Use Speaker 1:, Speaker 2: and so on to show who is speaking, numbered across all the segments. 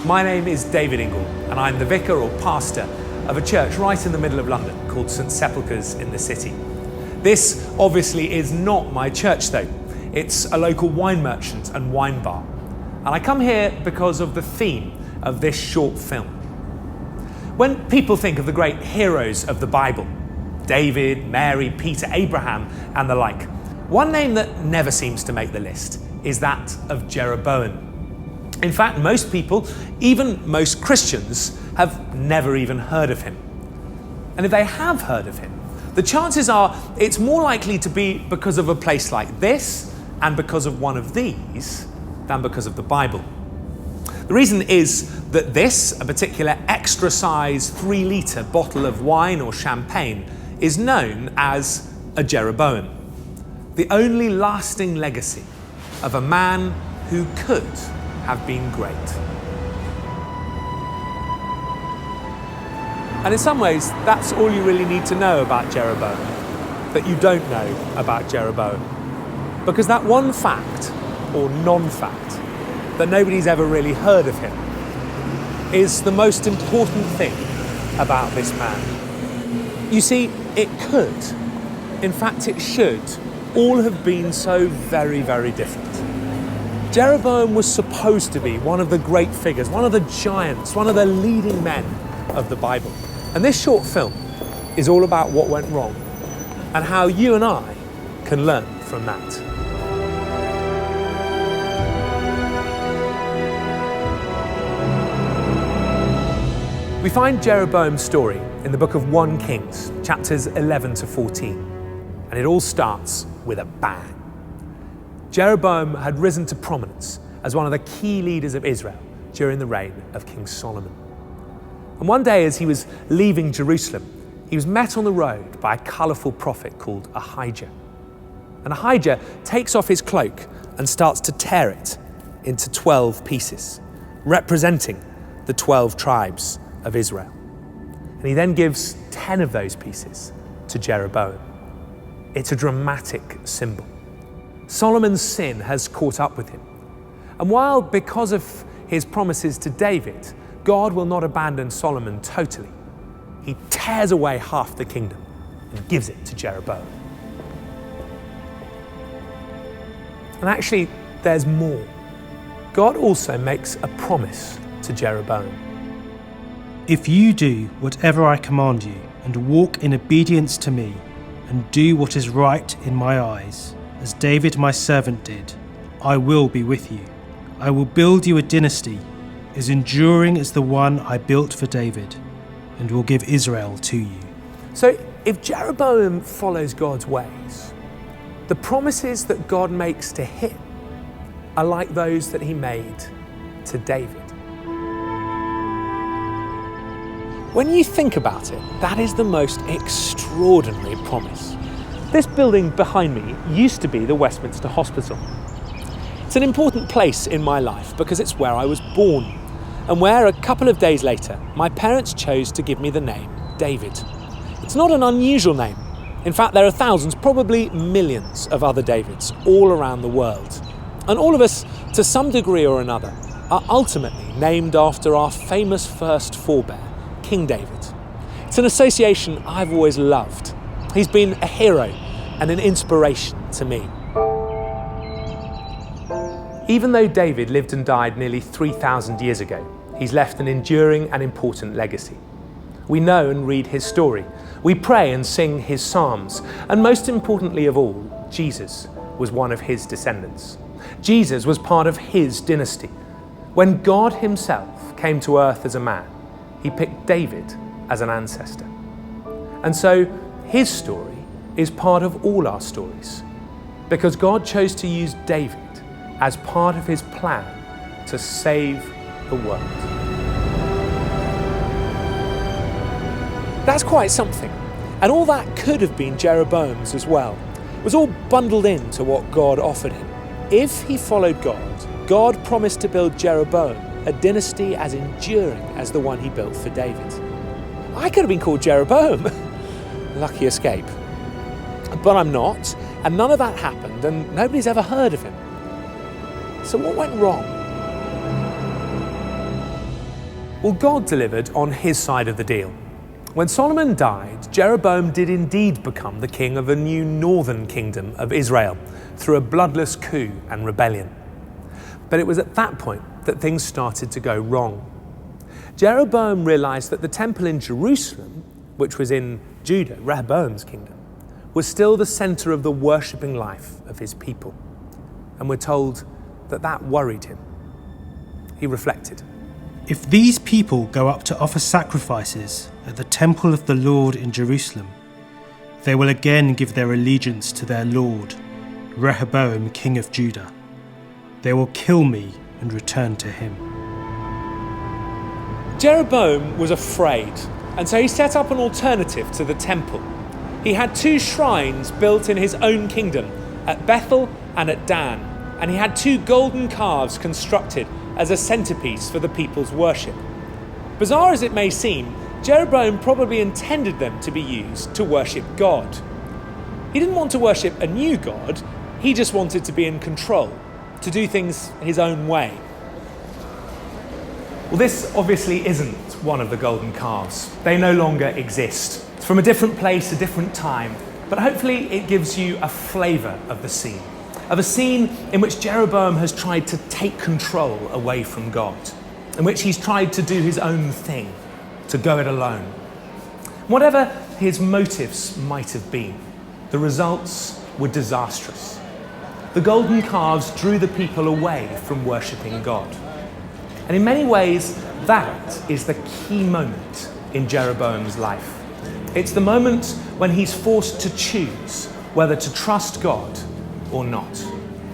Speaker 1: My name is David Ingall, and I'm the vicar or pastor of a church right in the middle of London called St Sepulchre's in the city. This obviously is not my church though. It's a local wine merchant and wine bar. And I come here because of the theme of this short film. When people think of the great heroes of the Bible, David, Mary, Peter, Abraham, and the like, one name that never seems to make the list is that of Jeroboam. In fact, most people, even most Christians, have never even heard of him. And if they have heard of him, the chances are it's more likely to be because of a place like this and because of one of these than because of the Bible. The reason is that this, a particular extra size 3-litre bottle of wine or champagne, is known as a Jeroboam, the only lasting legacy of a man who could have been great. And in some ways, that's all you really need to know about Jeroboam, that you don't know about Jeroboam. Because that one fact, or non-fact, that nobody's ever really heard of him, is the most important thing about this man. You see, it could, in fact it should, all have been so very, very different. Jeroboam was supposed to be one of the great figures, one of the giants, one of the leading men of the Bible. And this short film is all about what went wrong and how you and I can learn from that. We find Jeroboam's story in the book of 1 Kings, chapters 11 to 14. And it all starts with a bang. Jeroboam had risen to prominence as one of the key leaders of Israel during the reign of King Solomon. And one day as he was leaving Jerusalem, he was met on the road by a colourful prophet called Ahijah. And Ahijah takes off his cloak and starts to tear it into 12 pieces, representing the 12 tribes of Israel. And he then gives 10 of those pieces to Jeroboam. It's a dramatic symbol. Solomon's sin has caught up with him. And while because of his promises to David, God will not abandon Solomon totally, he tears away half the kingdom and gives it to Jeroboam. And actually, there's more. God also makes a promise to Jeroboam.
Speaker 2: If you do whatever I command you and walk in obedience to me and do what is right in my eyes, as David my servant did, I will be with you. I will build you a dynasty as enduring as the one I built for David, and will give Israel to you.
Speaker 1: So if Jeroboam follows God's ways, the promises that God makes to him are like those that he made to David. When you think about it, that is the most extraordinary promise. This building behind me used to be the Westminster Hospital. It's an important place in my life because it's where I was born and where a couple of days later my parents chose to give me the name David. It's not an unusual name. In fact, there are thousands, probably millions of other Davids all around the world. And all of us, to some degree or another, are ultimately named after our famous first forebear, King David. It's an association I've always loved. He's been a hero and an inspiration to me. Even though David lived and died nearly 3,000 years ago, he's left an enduring and important legacy. We know and read his story. We pray and sing his psalms. And most importantly of all, Jesus was one of his descendants. Jesus was part of his dynasty. When God himself came to earth as a man, he picked David as an ancestor. And so his story is part of all our stories, because God chose to use David as part of his plan to save the world. That's quite something. And all that could have been Jeroboam's as well. It was all bundled into what God offered him. If he followed God, God promised to build Jeroboam a dynasty as enduring as the one he built for David. I could have been called Jeroboam. Lucky escape. But I'm not, and none of that happened, and nobody's ever heard of him. So what went wrong? Well, God delivered on his side of the deal. When Solomon died, Jeroboam did indeed become the king of a new northern kingdom of Israel through a bloodless coup and rebellion. But it was at that point that things started to go wrong. Jeroboam realized that the temple in Jerusalem, which was in Judah, Rehoboam's kingdom, was still the center of the worshipping life of his people. And we're told that that worried him. He reflected.
Speaker 2: If these people go up to offer sacrifices at the temple of the Lord in Jerusalem, they will again give their allegiance to their Lord, Rehoboam, king of Judah. They will kill me and return to him.
Speaker 1: Jeroboam was afraid, and so he set up an alternative to the temple. He had 2 shrines built in his own kingdom, at Bethel and at Dan, and he had 2 golden calves constructed as a centerpiece for the people's worship. Bizarre as it may seem, Jeroboam probably intended them to be used to worship God. He didn't want to worship a new God, he just wanted to be in control, to do things his own way. Well, this obviously isn't one of the golden calves. They no longer exist. It's from a different place, a different time, but hopefully it gives you a flavour of the scene. Of a scene in which Jeroboam has tried to take control away from God, in which he's tried to do his own thing, to go it alone. Whatever his motives might have been, the results were disastrous. The golden calves drew the people away from worshipping God. And in many ways, that is the key moment in Jeroboam's life. It's the moment when he's forced to choose whether to trust God or not.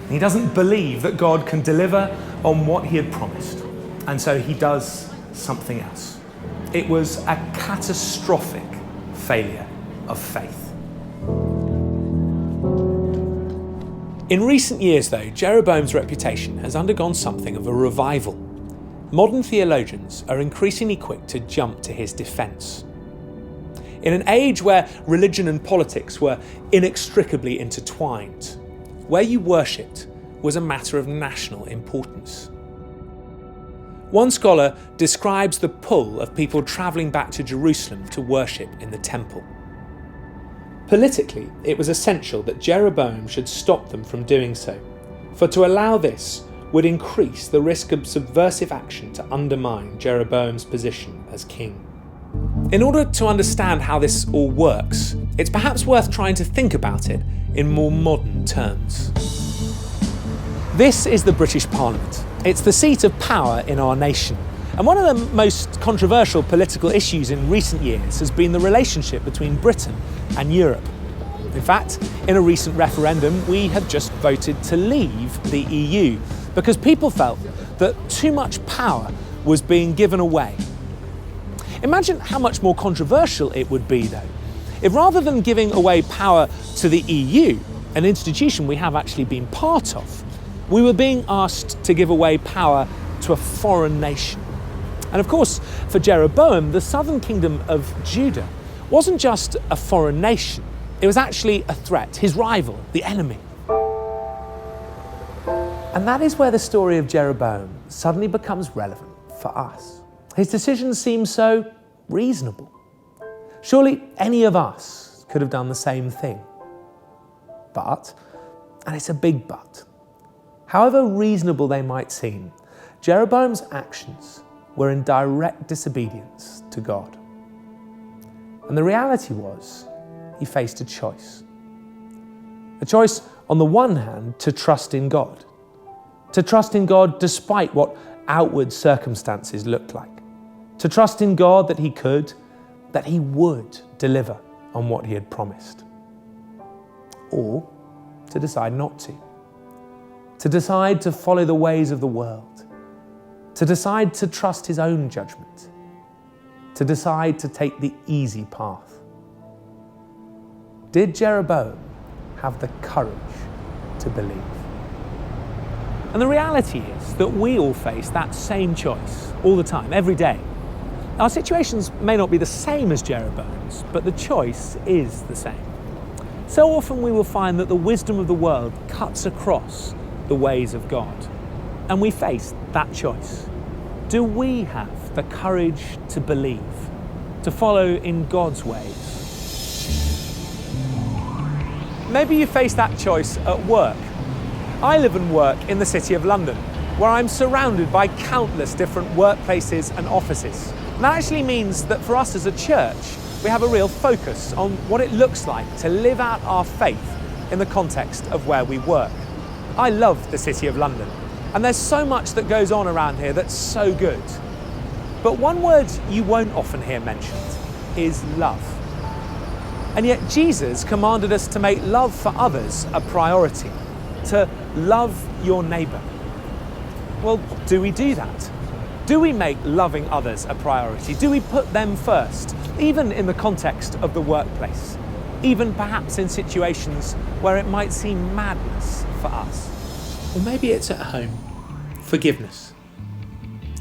Speaker 1: He doesn't believe that God can deliver on what he had promised, and so he does something else. It was a catastrophic failure of faith. In recent years, though, Jeroboam's reputation has undergone something of a revival. Modern theologians are increasingly quick to jump to his defence. In an age where religion and politics were inextricably intertwined, where you worshipped was a matter of national importance. One scholar describes the pull of people travelling back to Jerusalem to worship in the temple. Politically, it was essential that Jeroboam should stop them from doing so, for to allow this would increase the risk of subversive action to undermine Jeroboam's position as king. In order to understand how this all works, it's perhaps worth trying to think about it in more modern terms. This is the British Parliament. It's the seat of power in our nation. And one of the most controversial political issues in recent years has been the relationship between Britain and Europe. In fact, in a recent referendum, we have just voted to leave the EU because people felt that too much power was being given away. Imagine how much more controversial it would be, though, if rather than giving away power to the EU, an institution we have actually been part of, we were being asked to give away power to a foreign nation. And of course, for Jeroboam, the southern kingdom of Judah wasn't just a foreign nation, it was actually a threat, his rival, the enemy. And that is where the story of Jeroboam suddenly becomes relevant for us. His decisions seem so reasonable. Surely any of us could have done the same thing. But, and it's a big but, however reasonable they might seem, Jeroboam's actions were in direct disobedience to God. And the reality was, he faced a choice. A choice, on the one hand, to trust in God. To trust in God despite what outward circumstances looked like. To trust in God that he could, that he would deliver on what he had promised. Or to decide not to. To decide to follow the ways of the world. To decide to trust his own judgment. To decide to take the easy path. Did Jeroboam have the courage to believe? And the reality is that we all face that same choice all the time, every day. Our situations may not be the same as Jeroboam's, but the choice is the same. So often we will find that the wisdom of the world cuts across the ways of God, and we face that choice. Do we have the courage to believe, to follow in God's ways? Maybe you face that choice at work. I live and work in the City of London, where I'm surrounded by countless different workplaces and offices. And that actually means that for us as a church, we have a real focus on what it looks like to live out our faith in the context of where we work. I love the City of London, and there's so much that goes on around here that's so good. But one word you won't often hear mentioned is love. And yet Jesus commanded us to make love for others a priority, to love your neighbour. Well, do we do that? Do we make loving others a priority? Do we put them first, even in the context of the workplace? Even perhaps in situations where it might seem madness for us? Or maybe it's at home. Forgiveness.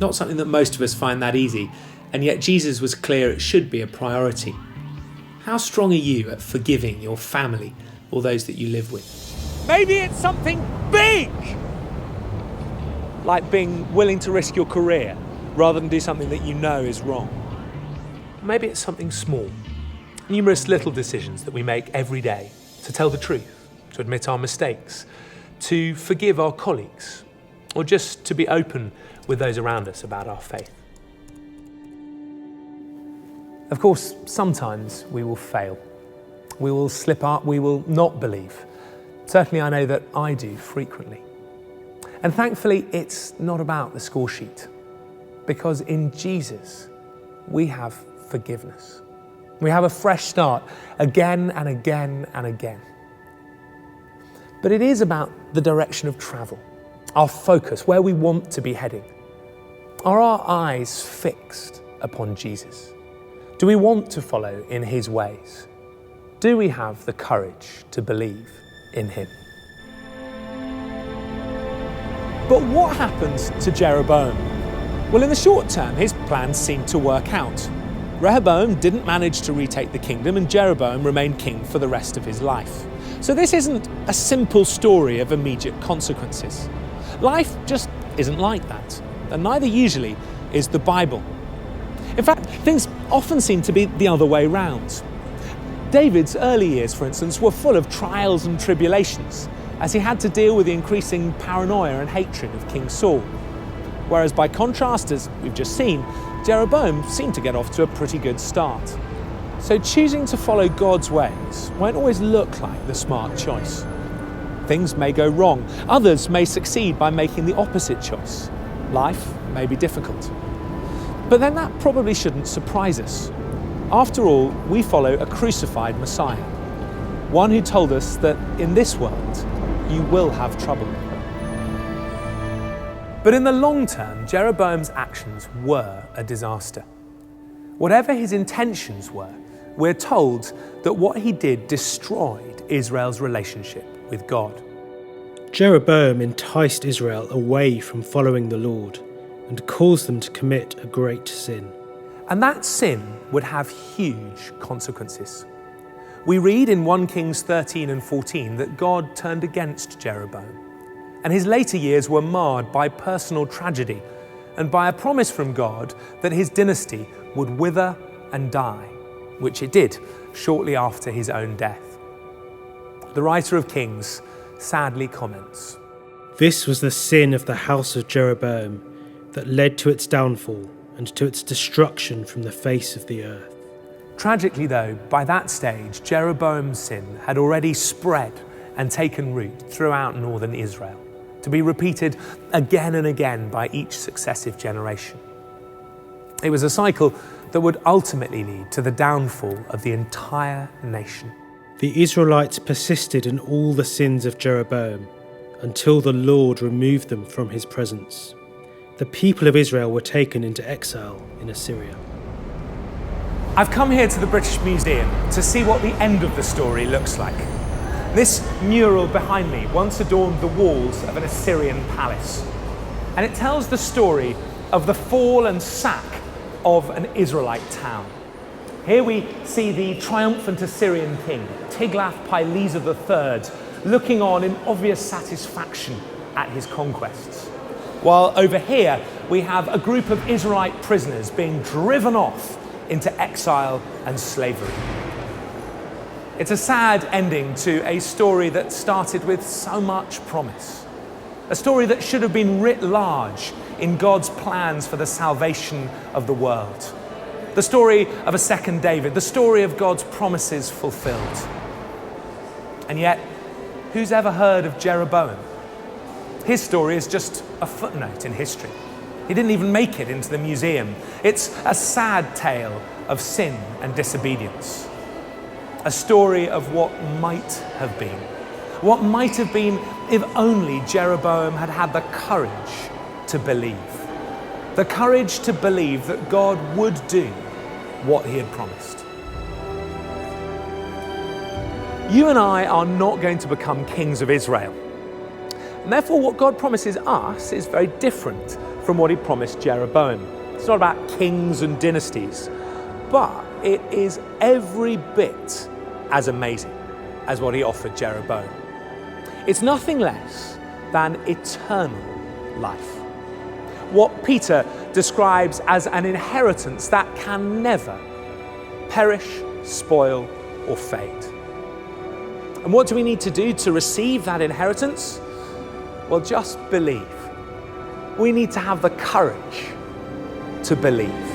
Speaker 1: Not something that most of us find that easy, and yet Jesus was clear it should be a priority. How strong are you at forgiving your family or those that you live with? Maybe it's something big, like being willing to risk your career rather than do something that you know is wrong. Maybe it's something small, numerous little decisions that we make every day to tell the truth, to admit our mistakes, to forgive our colleagues, or just to be open with those around us about our faith. Of course, sometimes we will fail. We will slip up, we will not believe. Certainly I know that I do frequently. And thankfully, it's not about the score sheet, because in Jesus, we have forgiveness. We have a fresh start again and again and again. But it is about the direction of travel, our focus, where we want to be heading. Are our eyes fixed upon Jesus? Do we want to follow in his ways? Do we have the courage to believe in him? But what happens to Jeroboam? Well, in the short term, his plans seemed to work out. Rehoboam didn't manage to retake the kingdom, and Jeroboam remained king for the rest of his life. So this isn't a simple story of immediate consequences. Life just isn't like that, and neither usually is the Bible. In fact, things often seem to be the other way round. David's early years, for instance, were full of trials and tribulations, as he had to deal with the increasing paranoia and hatred of King Saul. Whereas by contrast, as we've just seen, Jeroboam seemed to get off to a pretty good start. So choosing to follow God's ways won't always look like the smart choice. Things may go wrong. Others may succeed by making the opposite choice. Life may be difficult. But then that probably shouldn't surprise us. After all, we follow a crucified Messiah, one who told us that in this world, you will have trouble. But in the long term, Jeroboam's actions were a disaster. Whatever his intentions were, we're told that what he did destroyed Israel's relationship with God.
Speaker 2: Jeroboam enticed Israel away from following the Lord and caused them to commit a great sin.
Speaker 1: And that sin would have huge consequences. We read in 1 Kings 13 and 14 that God turned against Jeroboam, and his later years were marred by personal tragedy and by a promise from God that his dynasty would wither and die, which it did shortly after his own death. The writer of Kings sadly comments,
Speaker 2: "This was the sin of the house of Jeroboam that led to its downfall and to its destruction from the face of the earth."
Speaker 1: Tragically though, by that stage, Jeroboam's sin had already spread and taken root throughout northern Israel, to be repeated again and again by each successive generation. It was a cycle that would ultimately lead to the downfall of the entire nation.
Speaker 2: The Israelites persisted in all the sins of Jeroboam until the Lord removed them from his presence. The people of Israel were taken into exile in Assyria.
Speaker 1: I've come here to the British Museum to see what the end of the story looks like. This mural behind me once adorned the walls of an Assyrian palace, and it tells the story of the fall and sack of an Israelite town. Here we see the triumphant Assyrian king, Tiglath-Pileser III, looking on in obvious satisfaction at his conquests. while over here we have a group of Israelite prisoners being driven off into exile and slavery. It's a sad ending to a story that started with so much promise. A story that should have been writ large in God's plans for the salvation of the world. The story of a second David, the story of God's promises fulfilled. And yet, who's ever heard of Jeroboam? His story is just a footnote in history. He didn't even make it into the museum. It's a sad tale of sin and disobedience. A story of what might have been. What might have been if only Jeroboam had had the courage to believe. The courage to believe that God would do what he had promised. You and I are not going to become kings of Israel. And therefore, what God promises us is very different from what he promised Jeroboam. It's not about kings and dynasties, but it is every bit as amazing as what he offered Jeroboam. It's nothing less than eternal life. What Peter describes as an inheritance that can never perish, spoil, or fade. And what do we need to do to receive that inheritance? Well, just believe. We need to have the courage to believe.